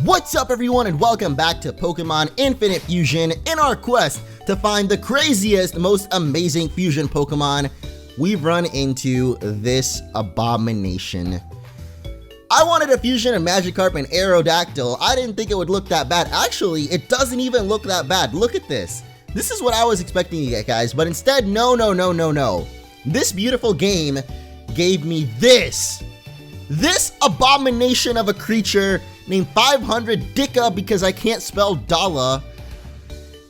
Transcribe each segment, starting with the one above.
What's up everyone and welcome back to Pokemon Infinite Fusion in our quest to find the craziest, most amazing fusion Pokemon. We've run into this abomination. I wanted a fusion of Magikarp and Aerodactyl. I didn't think it would look that bad. Actually, it doesn't even look that bad. Look at this. This is what I was expecting to get, guys, but instead, no. This beautiful game gave me this abomination of a creature named 500 Dicka because I can't spell Dala.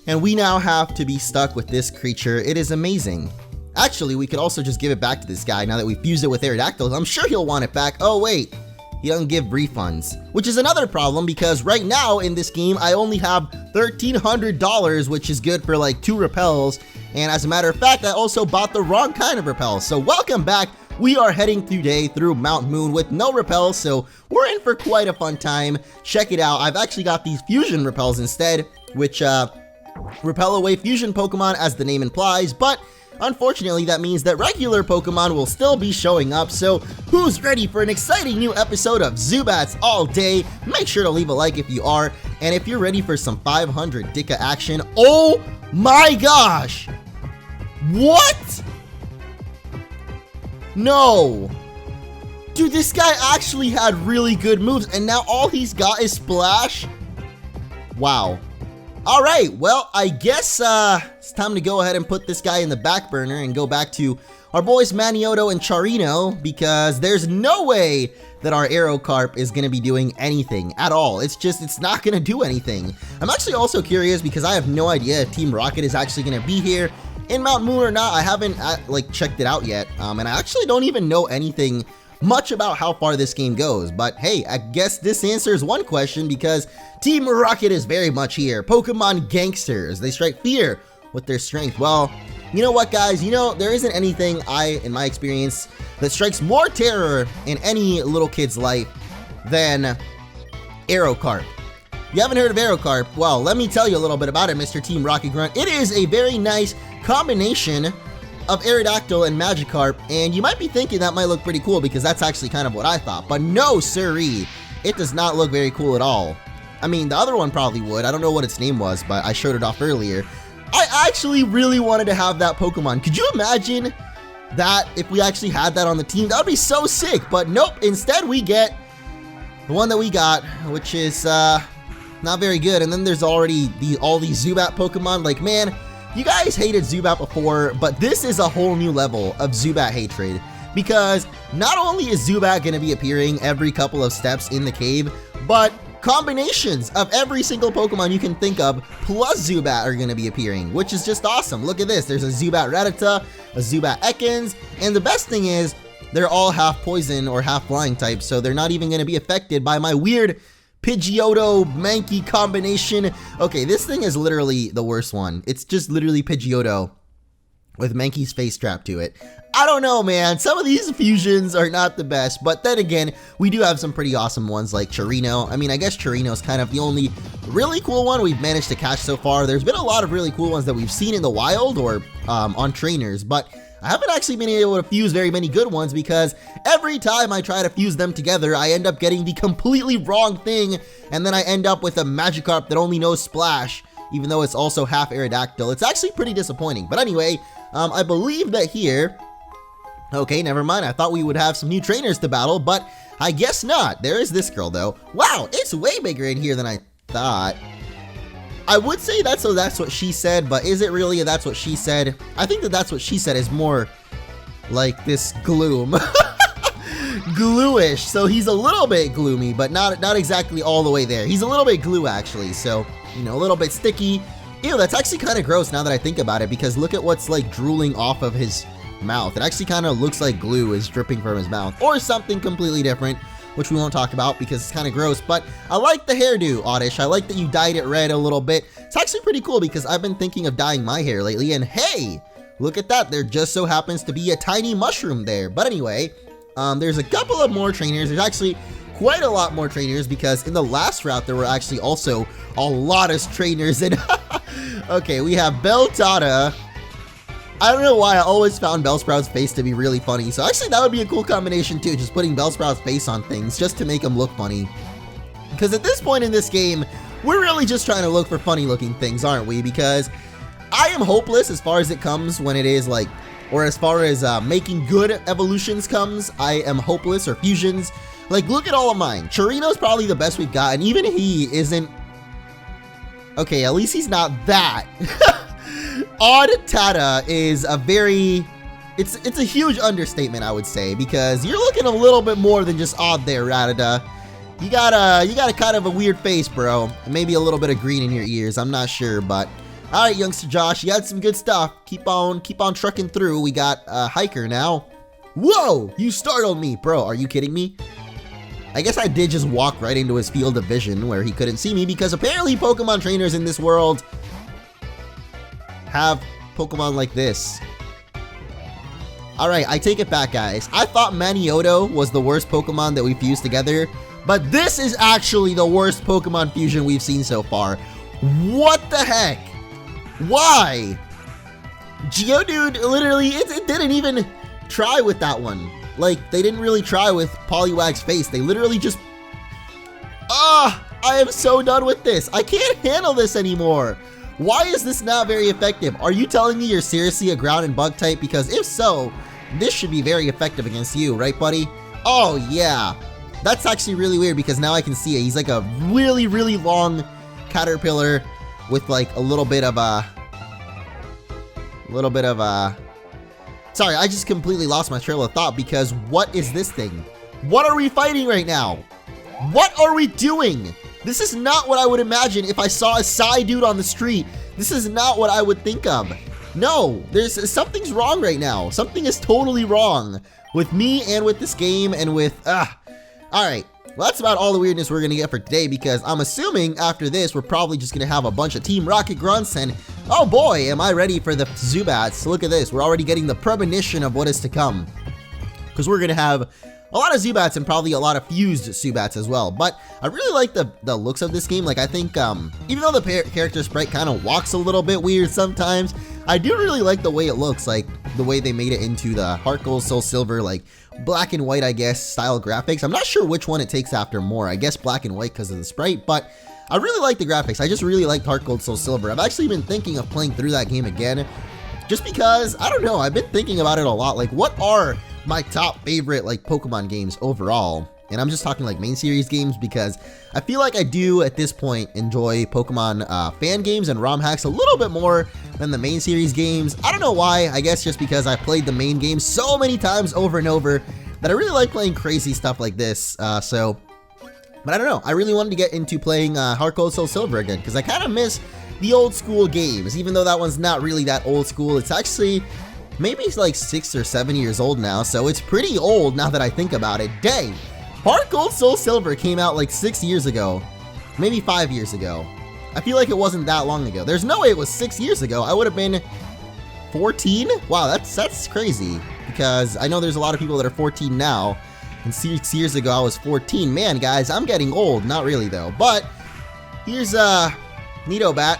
And we now have to be stuck with this creature. It is amazing. Actually, we could also just give it back to this guy now that we fused it with Aerodactyl. I'm sure he'll want it back. Oh, wait. He doesn't give refunds, which is another problem because right now in this game, I only have $1,300, which is good for like 2 repels. And as a matter of fact, I also bought the wrong kind of repels. So welcome back. We are heading today through Mount Moon with no repels, so we're in for quite a fun time. Check it out. I've actually got these fusion repels instead, which repel away fusion Pokemon as the name implies, but unfortunately that means that regular Pokemon will still be showing up. So who's ready for an exciting new episode of Zubats all day? Make sure to leave a like if you are, and if you're ready for some 500 Dicka action. Oh my gosh! What? No! Dude, this guy actually had really good moves, and now all he's got is Splash? Wow. Alright, well, I guess it's time to go ahead and put this guy in the back burner and go back to our boys Manioto and Charino, because there's no way that our Aerocarp is going to be doing anything at all. It's not going to do anything. I'm actually also curious because I have no idea if Team Rocket is actually going to be here in Mount Moon or not. I haven't checked it out yet, and I actually don't even know anything much about how far this game goes. But hey, I guess this answers one question because Team Rocket is very much here. Pokemon gangsters, they strike fear with their strength. Well, you know what, guys? You know, there isn't anything in my experience, that strikes more terror in any little kid's life than Aerocarp. You haven't heard of Aerocarp? Well, let me tell you a little bit about it, Mr. Team Rocket Grunt. It is a very nice combination of Aerodactyl and Magikarp, and you might be thinking that might look pretty cool because that's actually kind of what I thought, but no siree, it does not look very cool at all. I mean, the other one probably would. I don't know what its name was, but I showed it off earlier. I actually really wanted to have that Pokemon. Could you imagine that if we actually had that on the team? That would be so sick, but nope, instead we get the one that we got, which is not very good. And then there's already all these Zubat Pokemon. Like, man, you guys hated Zubat before, but this is a whole new level of Zubat hatred, because not only is Zubat going to be appearing every couple of steps in the cave, but combinations of every single Pokemon you can think of plus Zubat are going to be appearing, which is just awesome. Look at this. There's a Zubat Rattata, a Zubat Ekans, and the best thing is they're all half poison or half flying types, so they're not even going to be affected by my weird Pidgeotto Mankey combination. Okay, this thing is literally the worst one. It's just literally Pidgeotto with Mankey's face strapped to it. I don't know, man. Some of these fusions are not the best, but then again, we do have some pretty awesome ones like Charino. I mean, I guess Charino is kind of the only really cool one we've managed to catch so far. There's been a lot of really cool ones that we've seen in the wild or on trainers, but I haven't actually been able to fuse very many good ones because every time I try to fuse them together, I end up getting the completely wrong thing, and then I end up with a Magikarp that only knows Splash, even though it's also half Aerodactyl. It's actually pretty disappointing. But anyway, I believe that here... Okay, never mind. I thought we would have some new trainers to battle, but I guess not. There is this girl, though. Wow, it's way bigger in here than I thought. I would say that's what she said, but is it really a that's what she said? I think that that's what she said is more like this gloom. Gluish. So he's a little bit gloomy, but not exactly all the way there. He's a little bit glue, actually. So, you know, a little bit sticky. Ew, that's actually kind of gross now that I think about it, because look at what's like drooling off of his mouth. It actually kind of looks like glue is dripping from his mouth, or something completely different, which we won't talk about because it's kind of gross. But I like the hairdo, Oddish. I like that you dyed it red a little bit. It's actually pretty cool because I've been thinking of dyeing my hair lately, and hey, look at that. There just so happens to be a tiny mushroom there. But anyway, there's a couple of more trainers. There's actually quite a lot more trainers because in the last route there were actually also a lot of trainers. And okay, we have Beltata. I don't know why I always found Bellsprout's face to be really funny, so actually that would be a cool combination too, just putting Bellsprout's face on things just to make him look funny. Because at this point in this game, we're really just trying to look for funny looking things, aren't we? Because I am hopeless as far as it comes when it is like, or as far as making good evolutions comes, I am hopeless, or fusions. Like, look at all of mine. Chirino's probably the best we've got, and even he isn't... Okay, at least he's not that. Odd Tata is a very... It's a huge understatement, I would say, because you're looking a little bit more than just odd there, Rattata. You got a kind of a weird face, bro. Maybe a little bit of green in your ears, I'm not sure, but... Alright, youngster Josh, you had some good stuff. Keep on trucking through. We got a hiker now. Whoa! You startled me, bro. Are you kidding me? I guess I did just walk right into his field of vision where he couldn't see me, because apparently Pokemon trainers in this world have Pokemon like this. Alright, I take it back, guys. I thought Manioto was the worst Pokemon that we fused together, but this is actually the worst Pokemon fusion we've seen so far. What the heck? Why? Geodude literally, it didn't even try with that one. Like, they didn't really try with Poliwag's face. They literally just... I am so done with this. I can't handle this anymore. Why is this not very effective? Are you telling me you're seriously a ground and bug type? Because if so, this should be very effective against you, right, buddy? Oh, yeah. That's actually really weird because now I can see it. He's like a really, really long caterpillar with like a little bit of a... Sorry, I just completely lost my trail of thought because what is this thing? What are we fighting right now? What are we doing? This is not what I would imagine if I saw a Psydude on the street. This is not what I would think of. No, something's wrong right now. Something is totally wrong with me and with this game and with, Alright, well that's about all the weirdness we're gonna get for today because I'm assuming after this we're probably just gonna have a bunch of Team Rocket grunts and oh boy, am I ready for the Zubats. Look at this, we're already getting the premonition of what is to come. Because we're gonna have a lot of Zubats and probably a lot of fused Zubats as well. But I really like the looks of this game. Like I think even though the character sprite kind of walks a little bit weird sometimes, I do really like the way it looks, like the way they made it into the Heart Gold, Soul Silver, like black and white, I guess, style graphics. I'm not sure which one it takes after more. I guess black and white because of the sprite, but I really like the graphics. I just really liked Heart Gold, Soul Silver. I've actually been thinking of playing through that game again, just because, I don't know, I've been thinking about it a lot. Like, what are my top favorite, like, Pokemon games overall? And I'm just talking, like, main series games, because I feel like I do, at this point, enjoy Pokemon fan games and ROM hacks a little bit more than the main series games. I don't know why. I guess just because I played the main game so many times over and over that I really like playing crazy stuff like this. But I don't know. I really wanted to get into playing Heart Gold, Soul Silver again, because I kind of miss the old school games, even though that one's not really that old school. It's actually... maybe it's like 6 or 7 years old now, so it's pretty old now that I think about it. Dang! Heart Gold Soul Silver came out like 6 years ago. Maybe 5 years ago. I feel like it wasn't that long ago. There's no way it was 6 years ago. I would have been 14? Wow, that's crazy. Because I know there's a lot of people that are 14 now. And 6 years ago I was 14. Man, guys, I'm getting old. Not really, though. But here's Nidobat.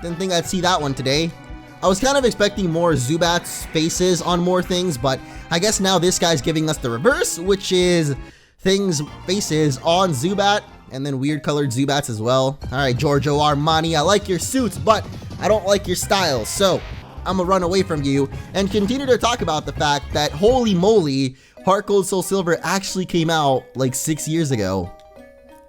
Didn't think I'd see that one today. I was kind of expecting more Zubats faces on more things, but I guess now this guy's giving us the reverse, which is faces on Zubat, and then weird colored Zubats as well. Alright, Giorgio Armani, I like your suits, but I don't like your style, so I'm gonna run away from you and continue to talk about the fact that, holy moly, Heart Gold Soul Silver actually came out like 6 years ago.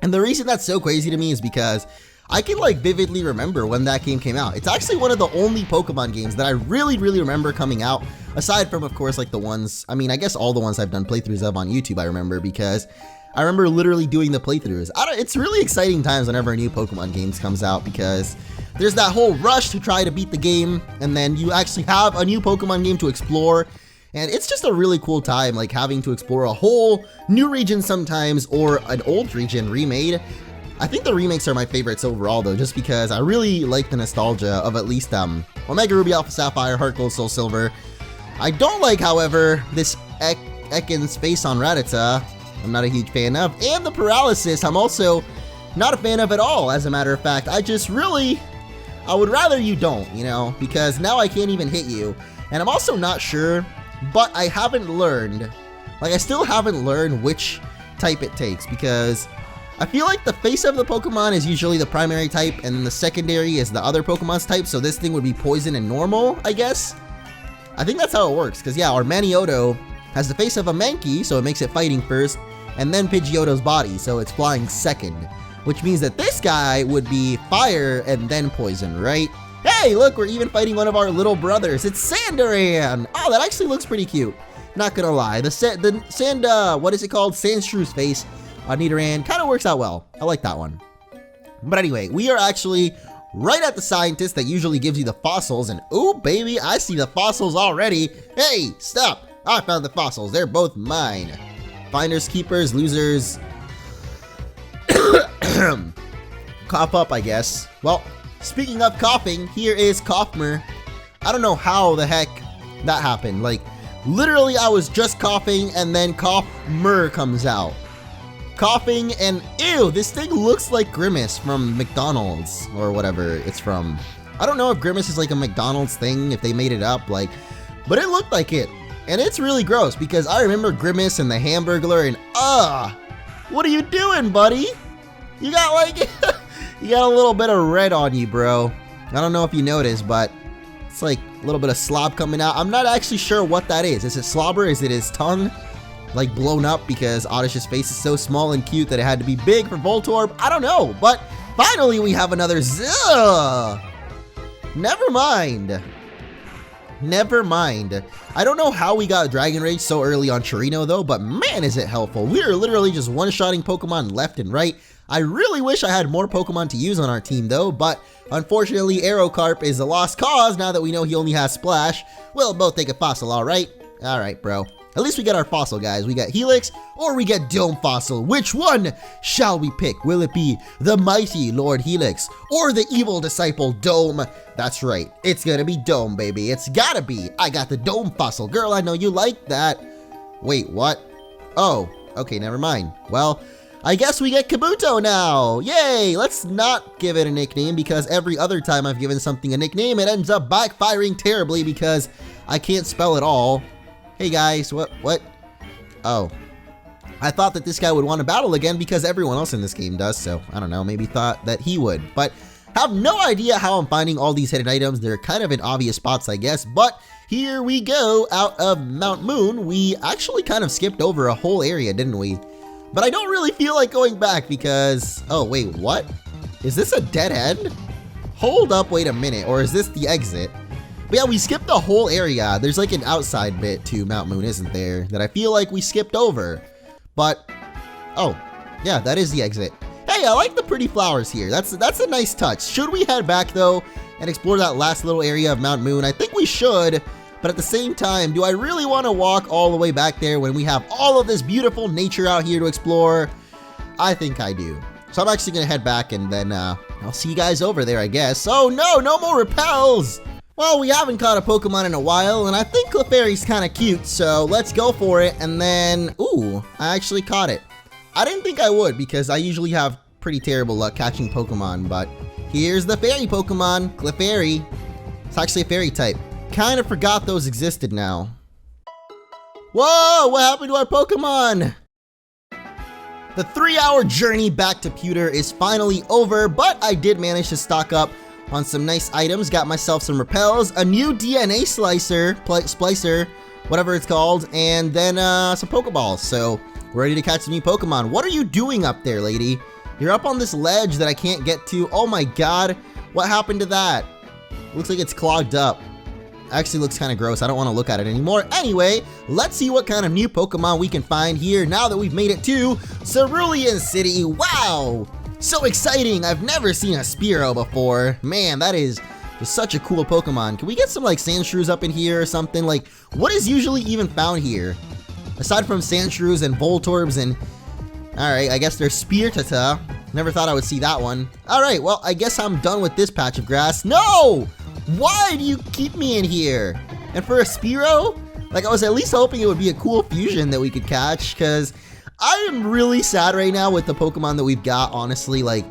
And the reason that's so crazy to me is because I can like vividly remember when that game came out. It's actually one of the only Pokemon games that I really remember coming out, aside from, of course, like the ones, I mean, I guess all the ones I've done playthroughs of on YouTube I remember, because I remember literally doing the playthroughs. It's really exciting times whenever a new Pokemon game comes out, because there's that whole rush to try to beat the game, and then you actually have a new Pokemon game to explore, and it's just a really cool time, like having to explore a whole new region sometimes, or an old region remade. I think the remakes are my favorites overall, though, just because I really like the nostalgia of at least Omega Ruby, Alpha Sapphire, Heart Gold, Soul Silver. I don't like, however, this Ekans face on Rattata. I'm not a huge fan of, and the paralysis I'm also not a fan of at all, as a matter of fact. I would rather you don't, you know, because now I can't even hit you, and I'm also not sure, but I haven't learned, like I still haven't learned which type it takes, because I feel like the face of the Pokemon is usually the primary type, and then the secondary is the other Pokemon's type, so this thing would be poison and normal, I guess? I think that's how it works, because yeah, our Manioto has the face of a Mankey, so it makes it fighting first, and then Pidgeotto's body, so it's flying second. Which means that this guy would be fire and then poison, right? Hey, look, we're even fighting one of our little brothers. It's Sandoran! Oh, that actually looks pretty cute. Not gonna lie, what is it called? Sandshrews face on Nidoran kind of works out well. I like that one. But anyway, we are actually right at the scientist that usually gives you the fossils, and ooh, baby, I see the fossils already. Hey, stop! I found the fossils. They're both mine. Finders, keepers, losers. Cough up, I guess. Well, speaking of coughing, here is Coughmer. I don't know how the heck that happened. Like, literally, I was just coughing, and then Coughmer comes out. Coughing, and ew, this thing looks like Grimace from McDonald's, or whatever it's from. I don't know if Grimace is like a McDonald's thing, if they made it up, like, but it looked like it. And it's really gross, because I remember Grimace and the Hamburglar, and what are you doing, buddy? You got like, you got a little bit of red on you, bro. I don't know if you noticed, but it's like a little bit of slob coming out. I'm not actually sure what that is. Is it slobber? Is it his tongue? Like blown up because Oddish's face is so small and cute that it had to be big for Voltorb? I don't know, but finally we have another Never mind. Never mind. I don't know how we got Dragon Rage so early on Chirino though, but man is it helpful. We are literally just one-shotting Pokemon left and right. I really wish I had more Pokemon to use on our team though, but unfortunately Aerocarp is a lost cause now that we know he only has Splash. We'll both take a fossil, alright? Alright, bro. At least we get our fossil, guys. We got Helix or we get Dome Fossil. Which one shall we pick? Will it be the mighty Lord Helix or the evil disciple Dome? That's right. It's gonna be Dome, baby. It's gotta be. I got the Dome Fossil. Girl, I know you like that. Wait, what? Oh, okay, never mind. Well, I guess we get Kabuto now. Yay! Let's not give it a nickname because every other time I've given something a nickname, it ends up backfiring terribly because I can't spell it all. Hey guys, what? Oh, I thought that this guy would want to battle again because everyone else in this game does, so I don't know, maybe thought that he would, but have no idea how I'm finding all these hidden items. They're kind of in obvious spots, I guess, but here we go out of Mount Moon. We actually kind of skipped over a whole area, didn't we? But I don't really feel like going back because, oh wait, what? Is this a dead end? Hold up, wait a minute, or is this the exit? But yeah, we skipped the whole area. There's like an outside bit to Mount Moon, isn't there? That I feel like we skipped over. But, oh, yeah, that is the exit. Hey, I like the pretty flowers here. That's a nice touch. Should we head back, though, and explore that last little area of Mount Moon? I think we should. But at the same time, do I really want to walk all the way back there when we have all of this beautiful nature out here to explore? I think I do. So I'm actually going to head back, and then I'll see you guys over there, I guess. Oh, no more repels! Well, we haven't caught a Pokemon in a while, and I think Clefairy's kind of cute, so let's go for it, and then, ooh, I actually caught it. I didn't think I would, because I usually have pretty terrible luck catching Pokemon, but here's the fairy Pokemon, Clefairy. It's actually a fairy type. Kind of forgot those existed now. Whoa, what happened to our Pokemon? The 3-hour journey back to Pewter is finally over, but I did manage to stock up on some nice items. Got myself some repels, a new DNA splicer, whatever it's called, and then some Pokeballs. So we're ready to catch some new Pokemon. What are you doing up there, lady? You're up on this ledge that I can't get to. Oh my god, what happened to that? Looks like it's clogged up. Actually looks kind of gross. I don't want to look at it anymore. Anyway, let's see what kind of new Pokemon we can find here now that we've made it to Cerulean City. Wow! So exciting! I've never seen a Spearow before. Man, that is just such a cool Pokemon. Can we get some like Sandshrews up in here or something? Like, what is usually even found here? Aside from Sandshrews and Voltorbs and... Alright, I guess there's Speartata. Never thought I would see that one. Alright, well, I guess I'm done with this patch of grass. No! Why do you keep me in here? And for a Spearow? Like, I was at least hoping it would be a cool fusion that we could catch, because I am really sad right now with the Pokemon that we've got, honestly. Like,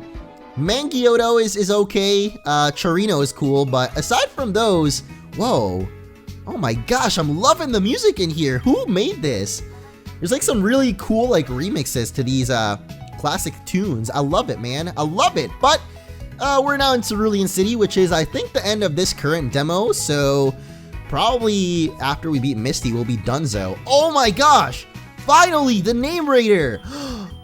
Mangiotto is okay, Chirino is cool, but aside from those, whoa. Oh my gosh, I'm loving the music in here. Who made this? There's like some really cool like remixes to these classic tunes. I love it, man. I love it. But we're now in Cerulean City, which is, I think, the end of this current demo. So probably after we beat Misty, we'll be donezo. Oh my gosh! Finally, the name raider!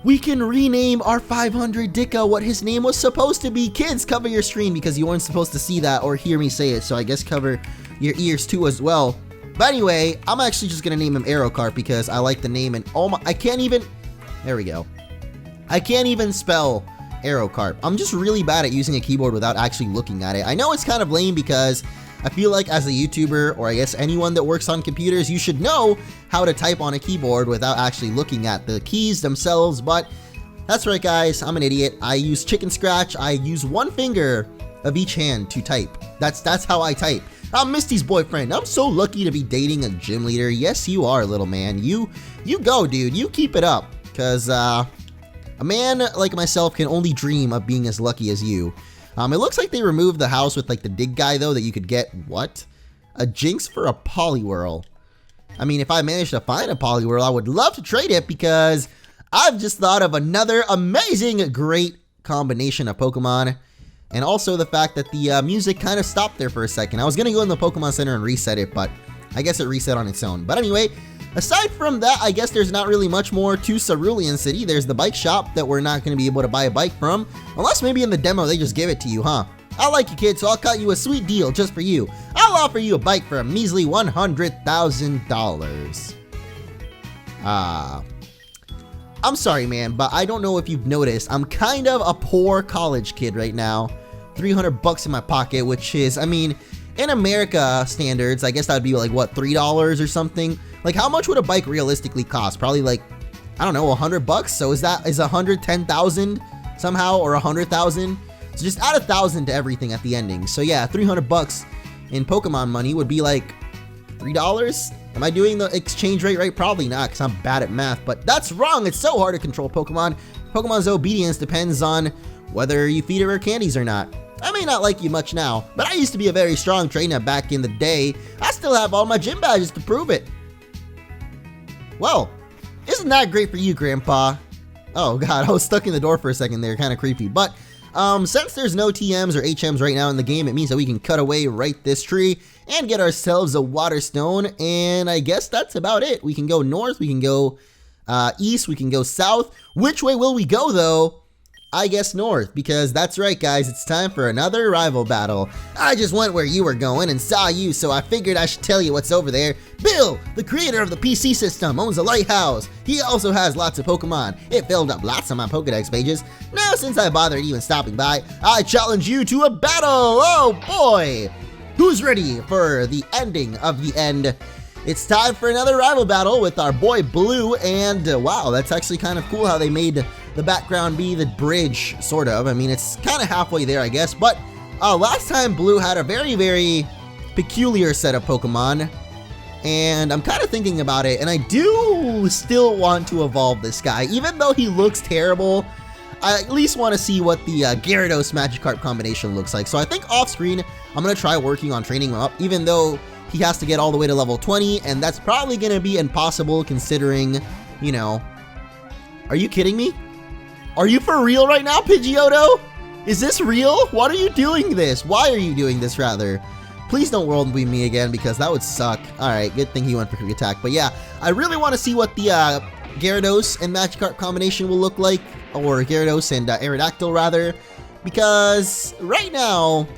We can rename our 500 Dicka what his name was supposed to be. Kids, cover your screen because you weren't supposed to see that or hear me say it. So I guess cover your ears too as well. But anyway, I'm actually just gonna name him Aerocarp because I like the name, and oh my, I can't even, there we go. I can't even spell Aerocarp. I'm just really bad at using a keyboard without actually looking at it. I know it's kind of lame because I feel like as a YouTuber, or I guess anyone that works on computers, you should know how to type on a keyboard without actually looking at the keys themselves, but that's right guys, I'm an idiot. I use chicken scratch. I use one finger of each hand to type. That's how I type. I'm Misty's boyfriend. I'm so lucky to be dating a gym leader. Yes, you are, little man. You go, dude. You keep it up. Because a man like myself can only dream of being as lucky as you. It looks like they removed the house with like the dig guy though that you could get, what? A Jinx for a Poliwhirl. I mean, if I managed to find a Poliwhirl, I would love to trade it because I've just thought of another amazing, great combination of Pokemon. And also the fact that the music kind of stopped there for a second. I was going to go in the Pokemon Center and reset it, but I guess it reset on its own. But anyway, aside from that, I guess there's not really much more to Cerulean City. There's the bike shop that we're not going to be able to buy a bike from. Unless maybe in the demo they just give it to you, huh? I like you, kid, so I'll cut you a sweet deal just for you. I'll offer you a bike for a measly $100,000. I'm sorry, man, but I don't know if you've noticed. I'm kind of a poor college kid right now. 300 bucks in my pocket, which is, I mean, in America standards, I guess that'd be like, what, $3 or something? Like, how much would a bike realistically cost? Probably like, I don't know, 100 bucks? So is 110,000 somehow, or 100,000? So just add 1,000 to everything at the ending. So yeah, 300 bucks in Pokemon money would be like $3? Am I doing the exchange rate right? Probably not, because I'm bad at math, but that's wrong. It's so hard to control Pokemon. Pokemon's obedience depends on whether you feed it rare candies or not. I may not like you much now, but I used to be a very strong trainer back in the day. I still have all my gym badges to prove it. Well, isn't that great for you, Grandpa? Oh god, I was stuck in the door for a second there, kind of creepy. But since there's no TMs or HMs right now in the game, it means that we can cut away right this tree and get ourselves a water stone, and I guess that's about it. We can go north, we can go east, we can go south. Which way will we go though? I guess north, because that's right guys, it's time for another rival battle. I just went where you were going and saw you, so I figured I should tell you what's over there. Bill, the creator of the PC system, owns a lighthouse. He also has lots of Pokemon. It filled up lots of my Pokedex pages. Now since I bothered even stopping by, I challenge you to a battle. Oh boy! Who's ready for the ending of the end? It's time for another rival battle with our boy Blue, and wow, that's actually kind of cool how they made the background be the bridge, sort of. I mean, it's kind of halfway there, I guess, but last time Blue had a very, very peculiar set of Pokemon, and I'm kind of thinking about it, and I do still want to evolve this guy. Even though he looks terrible, I at least want to see what the Gyarados Magikarp combination looks like. So I think off screen, I'm going to try working on training him up, even though he has to get all the way to level 20, and that's probably going to be impossible considering, you know... Are you kidding me? Are you for real right now, Pidgeotto? Is this real? Why are you doing this? Why are you doing this, rather? Please don't World Beam me again, because that would suck. Alright, good thing he went for quick attack. But yeah, I really want to see what the Gyarados and Magikarp combination will look like, or Gyarados and Aerodactyl, rather, because right now,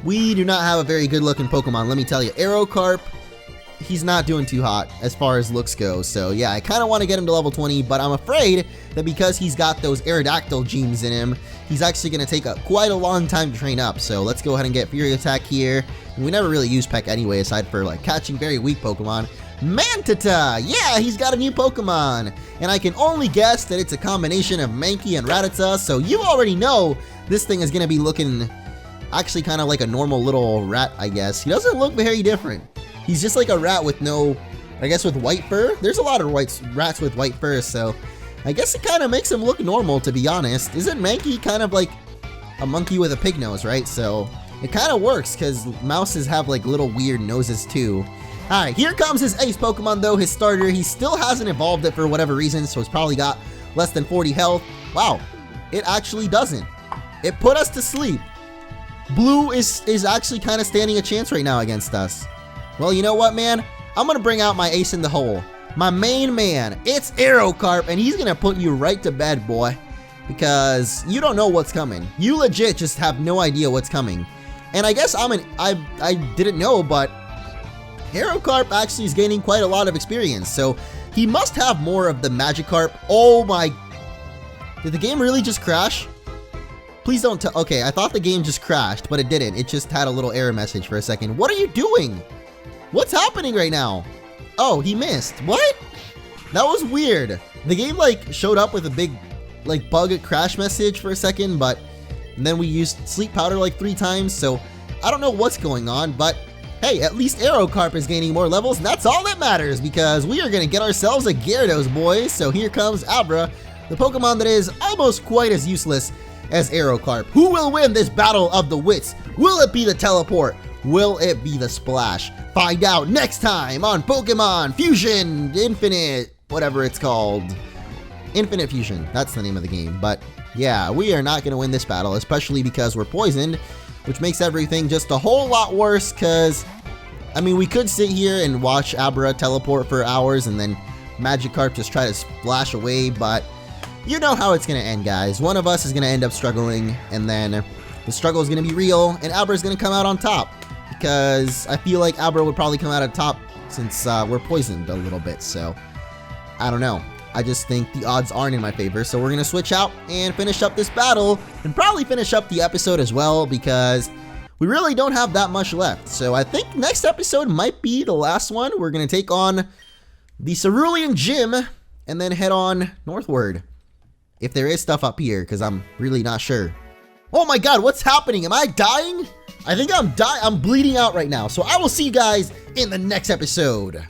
we do not have a very good looking Pokemon, let me tell you. Aerocarp, he's not doing too hot as far as looks go. So yeah, I kind of want to get him to level 20, but I'm afraid that because he's got those Aerodactyl genes in him, he's actually going to take quite a long time to train up. So let's go ahead and get Fury Attack here. And we never really use Peck anyway, aside for like catching very weak Pokemon. Mantata! Yeah, he's got a new Pokemon! And I can only guess that it's a combination of Mankey and Rattata, so you already know this thing is going to be looking actually kind of like a normal little rat, I guess. He doesn't look very different. He's just like a rat with no, I guess with white fur. There's a lot of rats with white fur, so I guess it kind of makes him look normal, to be honest. Isn't Mankey kind of like a monkey with a pig nose, right? So it kind of works, because mouses have like little weird noses too. Alright, here comes his ace Pokemon though, his starter. He still hasn't evolved it for whatever reason, so it's probably got less than 40 health. Wow, it actually doesn't. It put us to sleep. Blue is actually kind of standing a chance right now against us. Well, you know what, man? I'm going to bring out my ace in the hole. My main man. It's Aerocarp, and he's going to put you right to bed, boy. Because you don't know what's coming. You legit just have no idea what's coming. And I guess I didn't know, but Aerocarp actually is gaining quite a lot of experience. So he must have more of the Magikarp. Oh my... Did the game really just crash? Please don't tell. Okay, I thought the game just crashed, but it didn't. It just had a little error message for a second. What are you doing? What's happening right now? Oh, he missed. What? That was weird. The game like showed up with a big like bug crash message for a second, but then we used sleep powder like 3 times, so I don't know what's going on, but hey, at least Aerocarp is gaining more levels, and that's all that matters because we are going to get ourselves a Gyarados, boys. So here comes Abra, the Pokemon that is almost quite as useless as Aerocarp. Who will win this battle of the wits? Will it be the teleport? Will it be the splash? Find out next time on Pokemon Fusion Infinite, whatever it's called. Infinite Fusion, that's the name of the game. But yeah, we are not going to win this battle, especially because we're poisoned, which makes everything just a whole lot worse because, I mean, we could sit here and watch Abra teleport for hours and then Magikarp just try to splash away, but you know how it's going to end, guys. One of us is going to end up struggling, and then the struggle is going to be real, and Abra is going to come out on top. Because I feel like Abra would probably come out on top since we're poisoned a little bit, so I don't know. I just think the odds aren't in my favor, so we're going to switch out and finish up this battle, and probably finish up the episode as well, because we really don't have that much left. So I think next episode might be the last one. We're going to take on the Cerulean Gym, and then head on northward. If there is stuff up here, because I'm really not sure. Oh my god, what's happening? Am I dying? I think I'm bleeding out right now. So I will see you guys in the next episode.